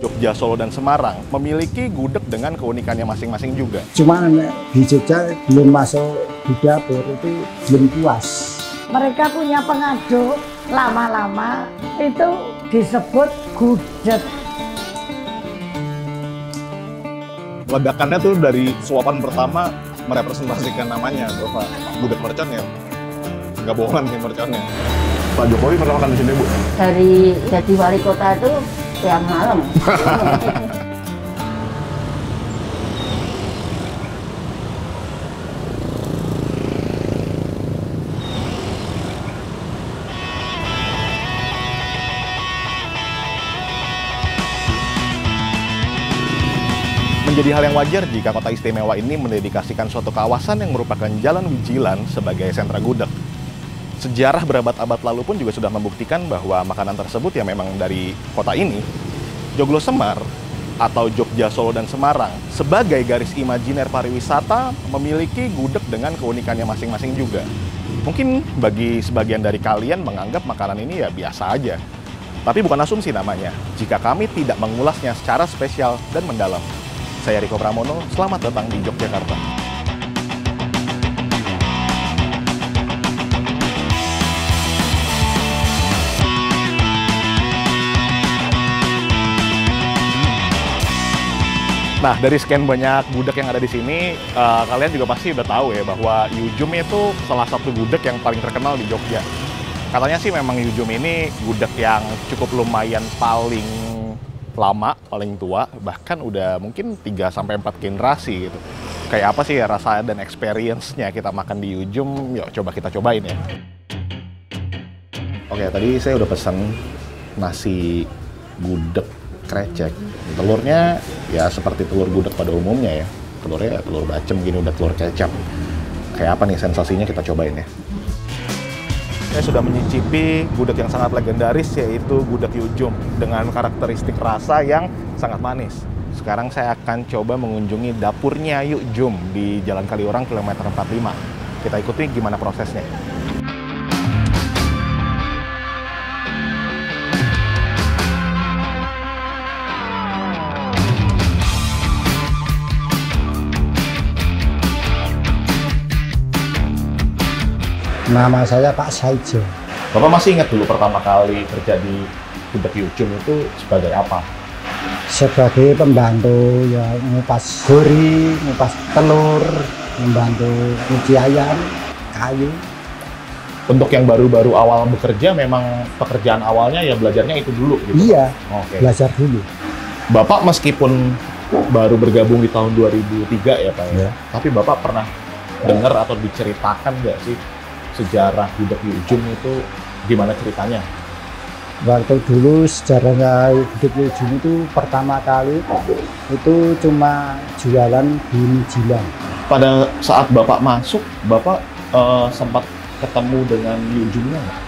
Jogja, Solo, dan Semarang memiliki gudeg dengan keunikannya masing-masing juga. Cuma di Jogja belum masuk di dapur itu belum puas. Mereka punya pengaduk, lama-lama itu disebut gudeg. Ledakannya tuh dari suapan pertama merepresentasikan namanya, Bapak. Gudeg mercon ya? Nggak bohongan sih merconnya. Pak Jokowi pernah makan di sini, Bu? Dari jadi wali kota itu tiap malam. Menjadi hal yang wajar jika kota istimewa ini mendedikasikan suatu kawasan yang merupakan Jalan Wijilan sebagai sentra gudeg. Sejarah berabad-abad lalu pun juga sudah membuktikan bahwa makanan tersebut ya memang dari kota ini. Joglo Semar atau Jogja, Solo, dan Semarang sebagai garis imajiner pariwisata memiliki gudeg dengan keunikannya masing-masing juga. Mungkin bagi sebagian dari kalian menganggap makanan ini ya biasa aja. Tapi bukan asumsi namanya, jika kami tidak mengulasnya secara spesial dan mendalam. Saya Riko Pramono, selamat datang di Yogyakarta. Nah, dari sekian banyak gudeg yang ada di sini, kalian juga pasti udah tahu ya bahwa Yujum itu salah satu gudeg yang paling terkenal di Jogja. Katanya sih memang Yujum ini gudeg yang cukup lumayan paling lama, paling tua, bahkan udah mungkin 3-4 generasi gitu. Kayak apa sih ya rasa dan experience-nya kita makan di Yujum? Yuk coba kita cobain ya. Oke, tadi saya udah pesan nasi gudeg krecek. Telurnya ya seperti telur gudeg pada umumnya ya. Telurnya ya telur bacem gini, udah telur kecap. Kayak apa nih sensasinya, kita cobain ya. Saya sudah menyicipi gudeg yang sangat legendaris, yaitu gudeg Yujum dengan karakteristik rasa yang sangat manis. Sekarang saya akan coba mengunjungi dapurnya Yujum di Jalan Kaliurang kilometer 45. Kita ikuti gimana prosesnya. Nama saya Pak Saijo. Bapak masih ingat dulu pertama kali kerja di gudeg Yujum itu sebagai apa? Sebagai pembantu ya, ngupas gori, ngupas telur, membantu nyuci ayam, kayu. Untuk yang baru-baru awal bekerja, memang pekerjaan awalnya ya belajarnya itu dulu gitu? Iya, Oke. belajar dulu. Bapak meskipun baru bergabung di tahun 2003 ya Pak ya, Ya. tapi Bapak pernah dengar atau diceritakan nggak sih sejarah gudeg Yujum itu gimana ceritanya? Waktu dulu sejarahnya gudeg Yujum itu pertama kali itu cuma jualan di Mijilan. Pada saat Bapak masuk, Bapak sempat ketemu dengan Yujumnya nggak?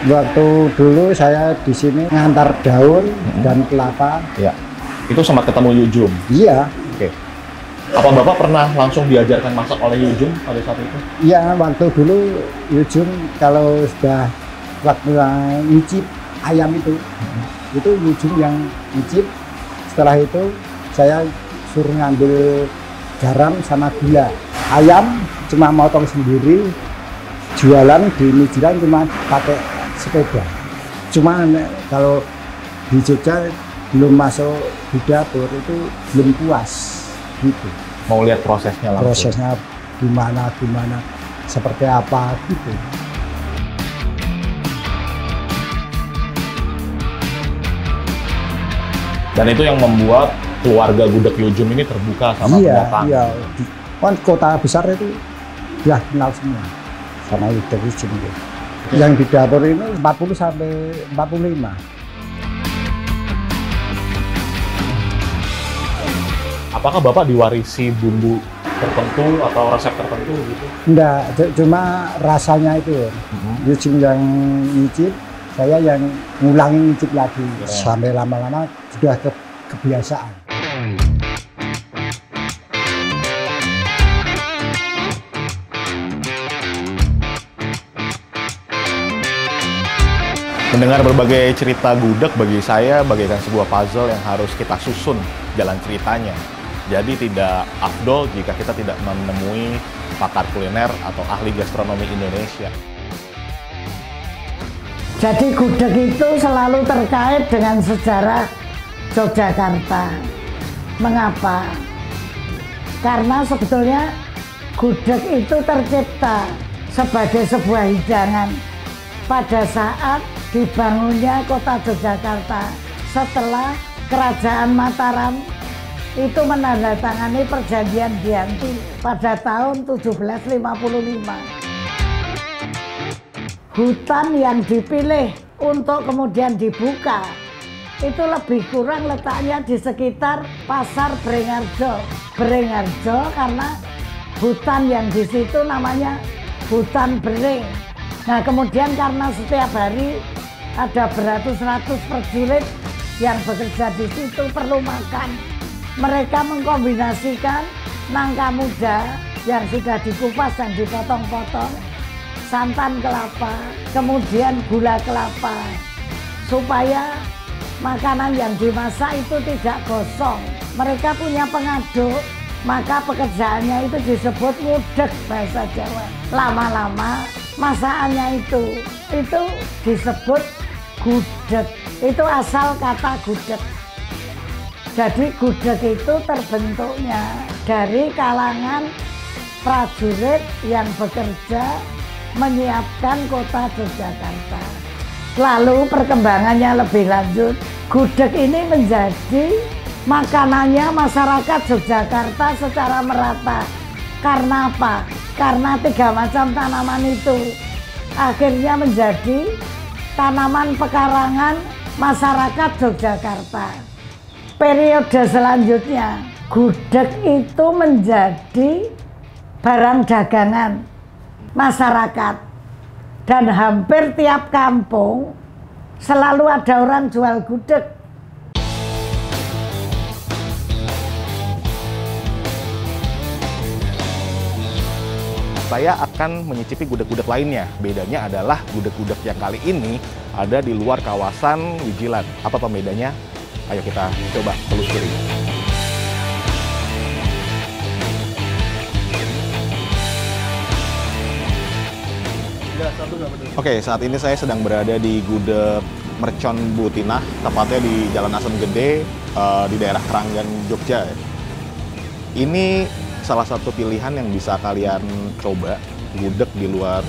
Waktu dulu saya di sini ngantar daun dan kelapa. Ya, itu sempat ketemu Yujum. Iya, Oke. Apa Bapak pernah langsung diajarkan masak oleh Yujum pada saat itu? iya waktu dulu Yujum kalau sudah waktu nyicip ayam itu Yujum yang nyicip. Setelah itu saya suruh ngambil garam sama gula. Ayam cuma motong sendiri, jualan di Mijilan cuma pakai sepeda. Cuma kalau di Jogja belum masuk di dapur itu belum puas gitu. Mau lihat prosesnya langsung? Prosesnya gimana, seperti apa gitu. Dan itu yang membuat keluarga gudeg Yujum ini terbuka sama pendatang. Iya. Kan kota besar itu udah kenal semua sama gudeg Yujum itu. Yang di dapur ini 40 sampai 45. Apakah Bapak diwarisi bumbu tertentu atau resep tertentu gitu? Enggak, cuma rasanya itu. Yujum yang nyicip, saya yang ngulangin nyicip lagi. Sampai lama-lama sudah kebiasaan. Mendengar berbagai cerita gudeg bagi saya bagaikan sebuah puzzle yang harus kita susun jalan ceritanya. Jadi tidak afdol jika kita tidak menemui pakar kuliner atau ahli gastronomi Indonesia. Jadi gudeg itu selalu terkait dengan sejarah Yogyakarta. Mengapa? Karena sebetulnya gudeg itu tercipta sebagai sebuah hidangan pada saat dibangunnya kota Yogyakarta setelah Kerajaan Mataram itu menandatangani perjanjian Giyanti pada tahun 1755. Hutan yang dipilih untuk kemudian dibuka itu lebih kurang letaknya di sekitar Pasar Beringharjo. Beringharjo karena hutan yang di situ namanya hutan bering. Nah, kemudian karena setiap hari ada beratus-ratus prajurit yang bekerja di situ perlu makan. Mereka mengkombinasikan nangka muda yang sudah dikupas dan dipotong-potong, santan kelapa, kemudian gula kelapa, supaya makanan yang dimasak itu tidak gosong. Mereka punya pengaduk, maka pekerjaannya itu disebut ngudeg bahasa Jawa. Lama-lama masakannya itu disebut gudeg. Itu asal kata gudeg. Jadi gudeg itu terbentuknya dari kalangan prajurit yang bekerja menyiapkan kota Yogyakarta. Lalu perkembangannya lebih lanjut, gudeg ini menjadi makanannya masyarakat Yogyakarta secara merata. Karena apa? Karena 3 macam tanaman itu akhirnya menjadi tanaman pekarangan masyarakat Yogyakarta. Periode selanjutnya, gudeg itu menjadi barang dagangan masyarakat. Dan hampir tiap kampung selalu ada orang jual gudeg. Saya akan menyicipi gudeg-gudeg lainnya. Bedanya adalah gudeg-gudeg yang kali ini ada di luar kawasan Wijilan. Apa pembedanya? Ayo kita coba telusuri. Oke, saat ini saya sedang berada di Gudeg Mercon Butinah, tepatnya di Jalan Asem Gede, di daerah Keranggan, Jogja. Ini salah satu pilihan yang bisa kalian coba, gudeg di luar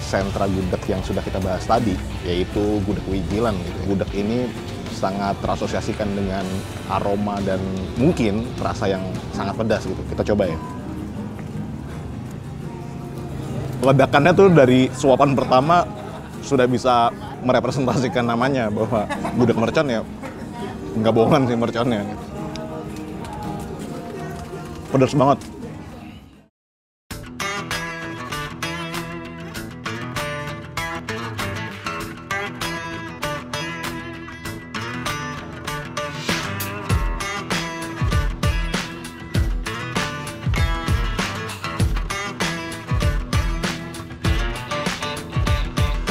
sentra gudeg yang sudah kita bahas tadi, yaitu Gudeg Wijilan. Gudeg ini sangat terasosiasikan dengan aroma dan mungkin rasa yang sangat pedas gitu. Kita coba ya. Ledakannya tuh dari suapan pertama sudah bisa merepresentasikan namanya, bahwa gudeg mercon ya nggak bohongan sih merconnya. Pedas banget.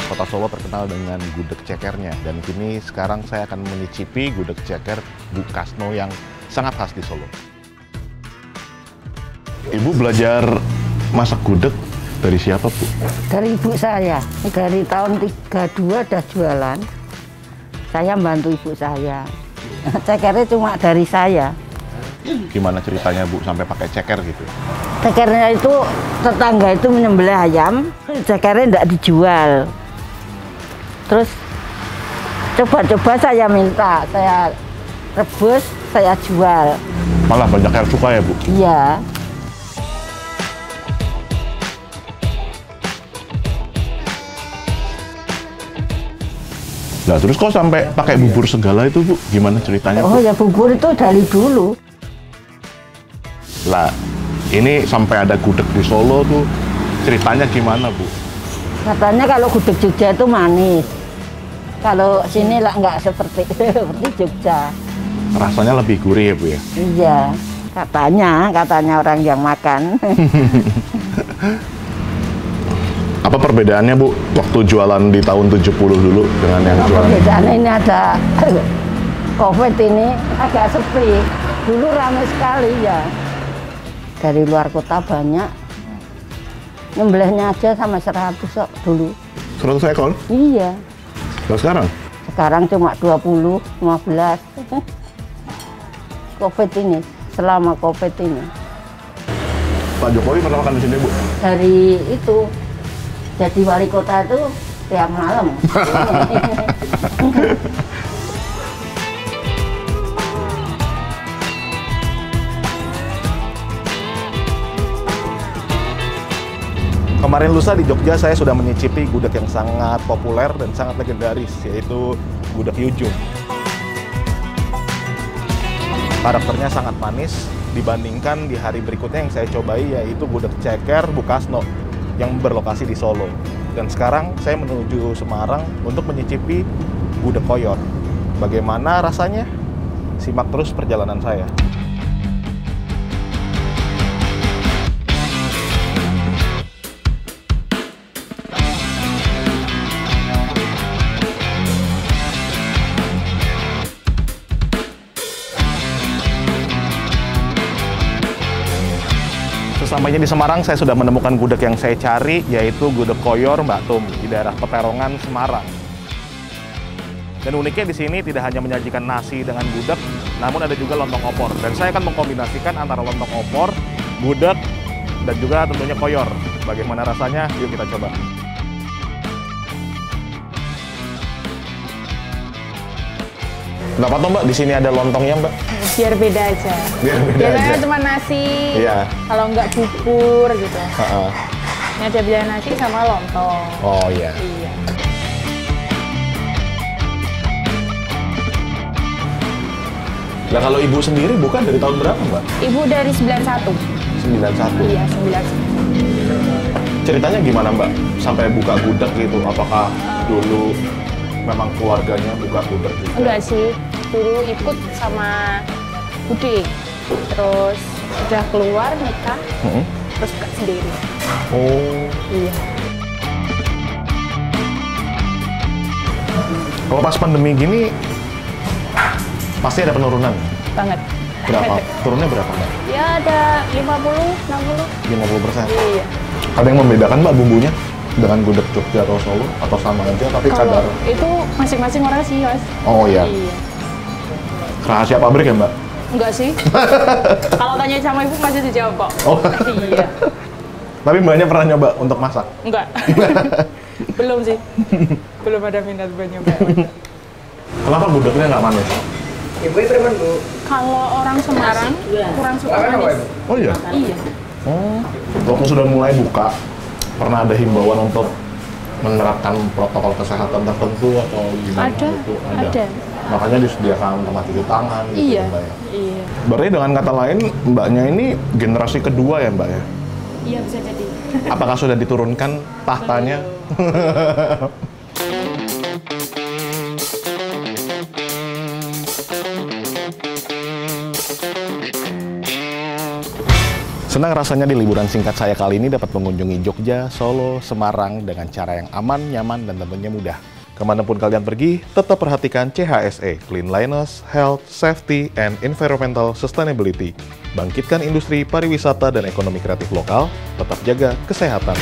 Kota Solo terkenal dengan gudeg cekernya, dan kini sekarang saya akan menyicipi gudeg ceker Bu Kasno yang sangat khas di Solo. Ibu belajar masak gudeg dari siapa, Bu? Dari ibu saya. Dari tahun 32 udah jualan. Saya membantu ibu saya. Cekernya cuma dari saya. Gimana ceritanya, Bu, sampai pakai ceker gitu? Cekernya itu tetangga itu menyembelih ayam, cekernya tidak dijual. Terus coba-coba saya minta, saya rebus, saya jual. Malah banyak yang suka ya, Bu? Iya. Nah, terus kok sampai pakai bubur segala itu, Bu? Gimana ceritanya, Oh Bu? ya, bubur itu dari dulu. Lah, ini sampai ada gudeg di Solo tuh, ceritanya gimana, Bu? Katanya kalau gudeg Jogja itu manis. Kalau sini lah nggak seperti Jogja. Rasanya lebih gurih ya, Bu ya? Iya, katanya orang yang makan. Apa perbedaannya Bu waktu jualan di tahun 70 dulu dengan yang jualan? Perbedaannya ini ada COVID ini agak sepi. Dulu ramai sekali ya. Dari luar kota banyak. Nyembelihnya aja sama 100 kok dulu. 100 ekor? Iya. Kalau sekarang? Sekarang cuma 20, 15. COVID ini, selama COVID ini. Pak Jokowi pernah makan di sini Bu? Dari itu, jadi wali kota itu tiap malam. Kemarin lusa di Jogja saya sudah menyicipi gudeg yang sangat populer dan sangat legendaris, yaitu gudeg Yujum. Karakternya sangat manis dibandingkan di hari berikutnya yang saya cobai, yaitu gudeg ceker Bukasno yang berlokasi di Solo. Dan sekarang saya menuju Semarang untuk menyicipi gudeg koyor. Bagaimana rasanya? Simak terus perjalanan saya. Sesampainya di Semarang, saya sudah menemukan gudeg yang saya cari, yaitu gudeg koyor Mbak Tum di daerah Peterongan, Semarang. Dan uniknya di sini tidak hanya menyajikan nasi dengan gudeg, namun ada juga lontong opor. Dan saya akan mengkombinasikan antara lontong opor, gudeg, dan juga tentunya koyor. Bagaimana rasanya? Yuk kita coba. Kenapa tuh Mbak? Di sini ada lontongnya Mbak? Biar beda aja. Biar beda Biasanya aja. cuma nasi, Iya. kalau nggak bubur gitu. Ha-ha. Ini ada biar nasi sama lontong. Oh iya. Iya. Nah kalau ibu sendiri bukan dari tahun berapa Mbak? Ibu dari 91. 91. Iya, 91. Ceritanya gimana Mbak? Sampai buka gudeg gitu? Apakah dulu memang keluarganya buka gudeg juga? Enggak sih, dulu ikut sama Bude. Terus udah keluar nikah, terus buka sendiri. Oh. Iya. Kalau pas pandemi gini, pasti ada penurunan. Banget. Berapa? Turunnya berapa Mbak? Ya ada 50, 60. 50%. Iya. Ada yang membedakan Mbak bumbunya? Dengan gudeg Jogja atau Solo? Atau sama aja tapi Kalau kadar? itu masing-masing orang sih, Mas. Oh iya. Iya. Rahasia pabrik ya Mbak? Enggak sih. Kalau tanya sama ibu masih dijawab kok. Oh. Iya. Tapi Mbaknya pernah nyoba untuk masak? Enggak. Belum sih. Belum ada minat buat nyoba. Kenapa gudegnya nggak manis? Kalau orang Semarang kurang suka manis. Oh iya? Iya. Oh. Waktu sudah mulai buka, pernah ada himbauan untuk menerapkan protokol kesehatan tertentu atau gimana? Ada, gitu? ada. Makanya disediakan tempat cuci tangan gitu Iya. Mbak ya? Iya. Berarti dengan kata lain, Mbaknya ini generasi kedua ya Mbak ya? Iya bisa jadi. Apakah sudah diturunkan tahtanya? Senang rasanya di liburan singkat saya kali ini dapat mengunjungi Jogja, Solo, Semarang dengan cara yang aman, nyaman, dan tentunya mudah. Kemanapun kalian pergi, tetap perhatikan CHSE, Cleanliness, Health, Safety, and Environmental Sustainability. Bangkitkan industri pariwisata dan ekonomi kreatif lokal, tetap jaga kesehatan.